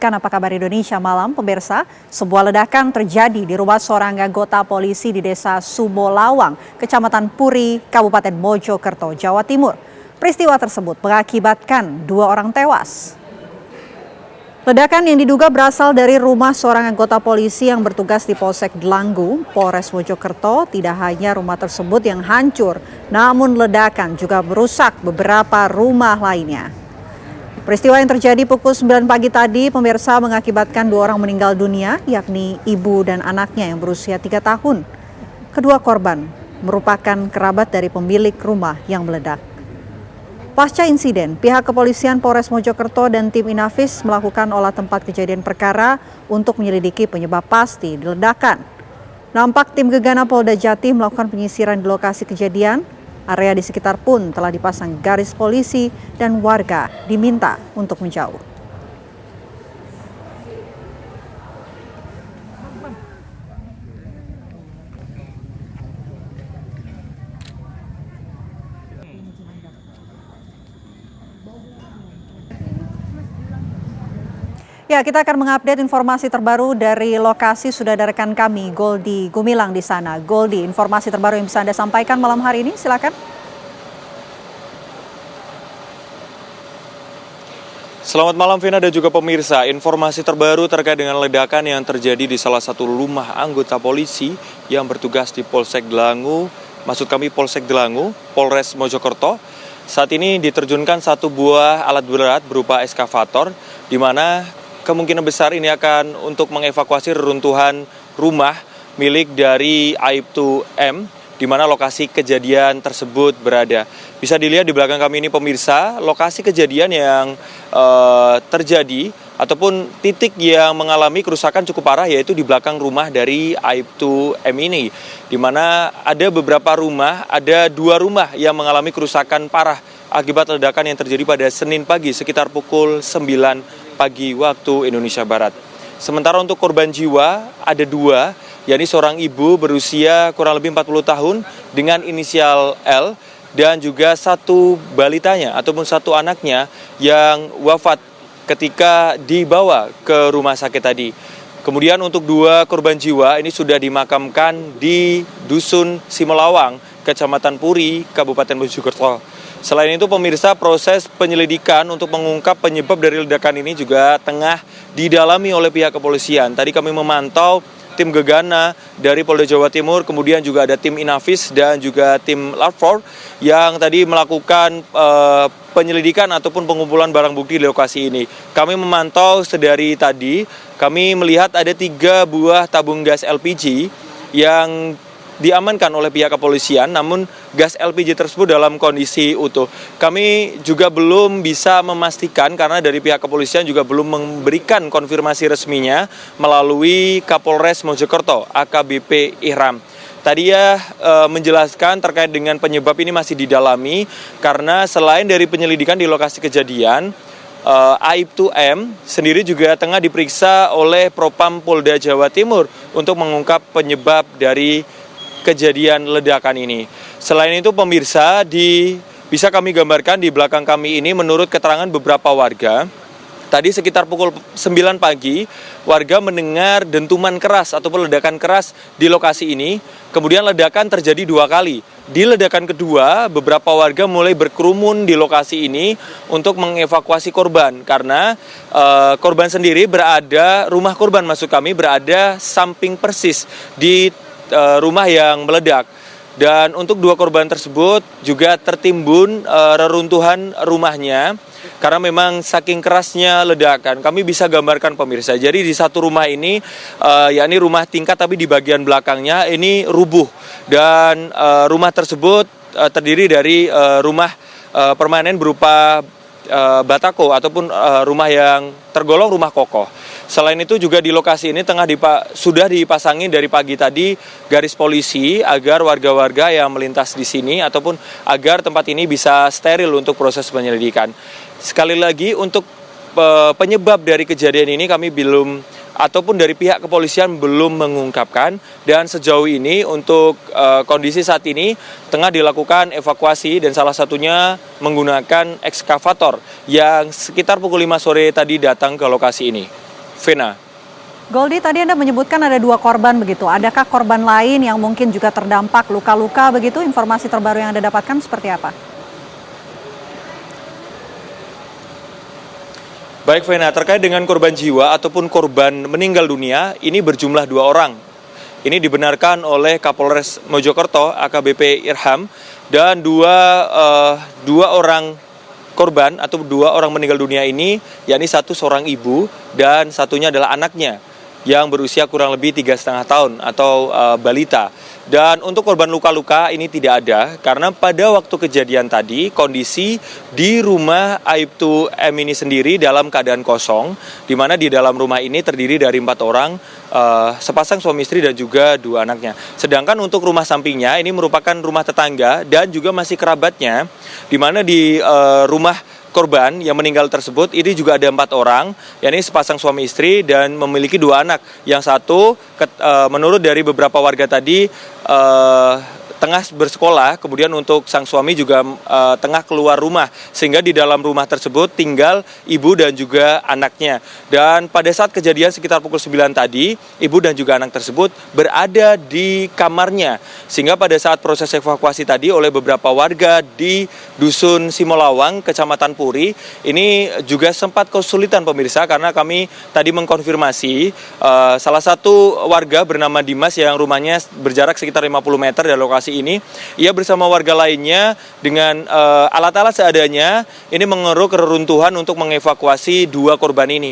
lanjutkan Apa Kabar Indonesia Malam, pemirsa. Sebuah ledakan terjadi di rumah seorang anggota polisi di Desa Sumolawang, Kecamatan Puri, Kabupaten Mojokerto, Jawa Timur. Peristiwa tersebut mengakibatkan 2 orang tewas. Ledakan yang diduga berasal dari rumah seorang anggota polisi yang bertugas di Polsek Delanggu, Polres Mojokerto. Tidak hanya rumah tersebut yang hancur, namun ledakan juga merusak beberapa rumah lainnya. Peristiwa yang terjadi pukul 9 pagi tadi, pemirsa, mengakibatkan 2 orang meninggal dunia, yakni ibu dan anaknya yang berusia 3 tahun. Kedua korban merupakan kerabat dari pemilik rumah yang meledak. Pasca insiden, pihak kepolisian Polres Mojokerto dan tim Inafis melakukan olah tempat kejadian perkara untuk menyelidiki penyebab pasti ledakan. Nampak tim Gegana Polda Jatim melakukan penyisiran di lokasi kejadian. Area di sekitar pun telah dipasang garis polisi dan warga diminta untuk menjauh. Ya, kita akan mengupdate informasi terbaru dari lokasi. Sudah ada rekan kami, Goldi Gumilang di sana. Goldi, informasi terbaru yang bisa Anda sampaikan malam hari ini, silakan. Selamat malam Vina dan juga pemirsa. Informasi terbaru terkait dengan ledakan yang terjadi di salah satu rumah anggota polisi yang bertugas di Polsek Delanggu, Polsek Delanggu, Polres Mojokerto. Saat ini diterjunkan satu buah alat berat berupa eskavator, di mana kemungkinan besar ini akan untuk mengevakuasi reruntuhan rumah milik dari Aibtu M, di mana lokasi kejadian tersebut berada. Bisa dilihat di belakang kami ini pemirsa, lokasi kejadian yang terjadi ataupun titik yang mengalami kerusakan cukup parah yaitu di belakang rumah dari Aibtu M ini, di mana ada beberapa rumah, ada 2 rumah yang mengalami kerusakan parah akibat ledakan yang terjadi pada Senin pagi sekitar pukul 9 pagi waktu Indonesia Barat. Sementara untuk korban jiwa ada 2, yakni seorang ibu berusia kurang lebih 40 tahun dengan inisial L dan juga satu balitanya ataupun satu anaknya yang wafat ketika dibawa ke rumah sakit tadi. Kemudian untuk 2 korban jiwa ini sudah dimakamkan di Dusun Simolawang, Kecamatan Puri, Kabupaten Mojokerto. Selain itu pemirsa, proses penyelidikan untuk mengungkap penyebab dari ledakan ini juga tengah didalami oleh pihak kepolisian. Tadi kami memantau tim Gegana dari Polda Jawa Timur, kemudian juga ada tim Inafis dan juga tim Latfor yang tadi melakukan penyelidikan ataupun pengumpulan barang bukti di lokasi ini. Kami memantau sedari tadi, kami melihat ada 3 buah tabung gas LPG yang diamankan oleh pihak kepolisian, namun gas LPG tersebut dalam kondisi utuh. Kami juga belum bisa memastikan karena dari pihak kepolisian juga belum memberikan konfirmasi resminya melalui Kapolres Mojokerto, AKBP Ihram. Tadi menjelaskan terkait dengan penyebab ini masih didalami karena selain dari penyelidikan di lokasi kejadian, Aibtu M sendiri juga tengah diperiksa oleh Propam Polda Jawa Timur untuk mengungkap penyebab dari kejadian ledakan ini. Selain itu pemirsa, bisa kami gambarkan di belakang kami ini menurut keterangan beberapa warga, tadi sekitar pukul 9 pagi warga mendengar dentuman keras ataupun ledakan keras di lokasi ini. Kemudian ledakan terjadi 2 kali. Di ledakan kedua, beberapa warga mulai berkerumun di lokasi ini untuk mengevakuasi korban karena korban sendiri rumah korban maksud kami berada samping persis di rumah yang meledak. Dan untuk 2 korban tersebut juga tertimbun reruntuhan rumahnya karena memang saking kerasnya ledakan. Kami bisa gambarkan pemirsa. Jadi di satu rumah ini, yakni rumah tingkat tapi di bagian belakangnya ini rubuh. Dan rumah tersebut terdiri dari rumah permanen berupa batako ataupun rumah yang tergolong rumah kokoh. Selain itu juga di lokasi ini sudah dipasangin dari pagi tadi garis polisi agar warga-warga yang melintas di sini ataupun agar tempat ini bisa steril untuk proses penyelidikan. Sekali lagi untuk penyebab dari kejadian ini kami belum ataupun dari pihak kepolisian belum mengungkapkan, dan sejauh ini untuk kondisi saat ini tengah dilakukan evakuasi dan salah satunya menggunakan ekskavator yang sekitar pukul 5 sore tadi datang ke lokasi ini. Vena. Goldi, tadi Anda menyebutkan ada 2 korban begitu. Adakah korban lain yang mungkin juga terdampak luka-luka begitu? Informasi terbaru yang Anda dapatkan seperti apa? Baik Vena, terkait dengan korban jiwa ataupun korban meninggal dunia, ini berjumlah 2 orang. Ini dibenarkan oleh Kapolres Mojokerto, AKBP Irham, dan dua orang korban atau 2 orang meninggal dunia ini, yakni satu seorang ibu dan satunya adalah anaknya yang berusia kurang lebih 3,5 tahun atau balita. Dan untuk korban luka-luka ini tidak ada karena pada waktu kejadian tadi kondisi di rumah Aibtu M ini sendiri dalam keadaan kosong, di mana di dalam rumah ini terdiri dari 4 orang, sepasang suami istri dan juga 2 anaknya. Sedangkan untuk rumah sampingnya ini merupakan rumah tetangga dan juga masih kerabatnya, di mana di rumah korban yang meninggal tersebut ini juga ada 4 orang, yakni sepasang suami istri dan memiliki 2 anak. Yang satu menurut dari beberapa warga tadi tengah bersekolah, kemudian untuk sang suami juga tengah keluar rumah, sehingga di dalam rumah tersebut tinggal ibu dan juga anaknya. Dan pada saat kejadian sekitar pukul 9 tadi, ibu dan juga anak tersebut berada di kamarnya, sehingga pada saat proses evakuasi tadi oleh beberapa warga di Dusun Simolawang, Kecamatan Puri, ini juga sempat kesulitan pemirsa, karena kami tadi mengkonfirmasi salah satu warga bernama Dimas yang rumahnya berjarak sekitar 50 meter dari lokasi ini, ia bersama warga lainnya dengan alat-alat seadanya ini mengeruk reruntuhan untuk mengevakuasi 2 korban ini.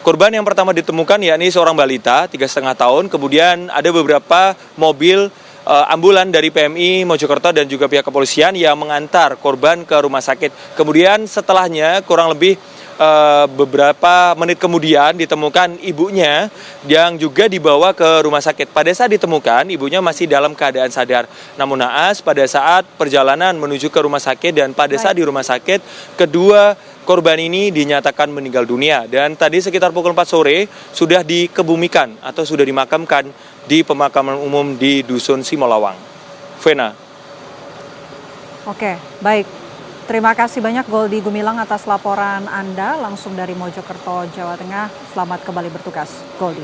Korban yang pertama ditemukan yakni seorang balita 3,5 tahun, kemudian ada beberapa mobil ambulan dari PMI Mojokerto dan juga pihak kepolisian yang mengantar korban ke rumah sakit. Kemudian setelahnya kurang lebih beberapa menit kemudian ditemukan ibunya yang juga dibawa ke rumah sakit. Pada saat ditemukan, ibunya masih dalam keadaan sadar. Namun naas pada saat perjalanan menuju ke rumah sakit dan pada saat di rumah sakit, kedua korban ini dinyatakan meninggal dunia. Dan tadi sekitar pukul 4 sore sudah dikebumikan atau sudah dimakamkan di pemakaman umum di Dusun Simolawang. Vena. Oke, baik. Terima kasih banyak Goldi Gumilang atas laporan Anda langsung dari Mojokerto, Jawa Tengah. Selamat kembali bertugas, Goldi.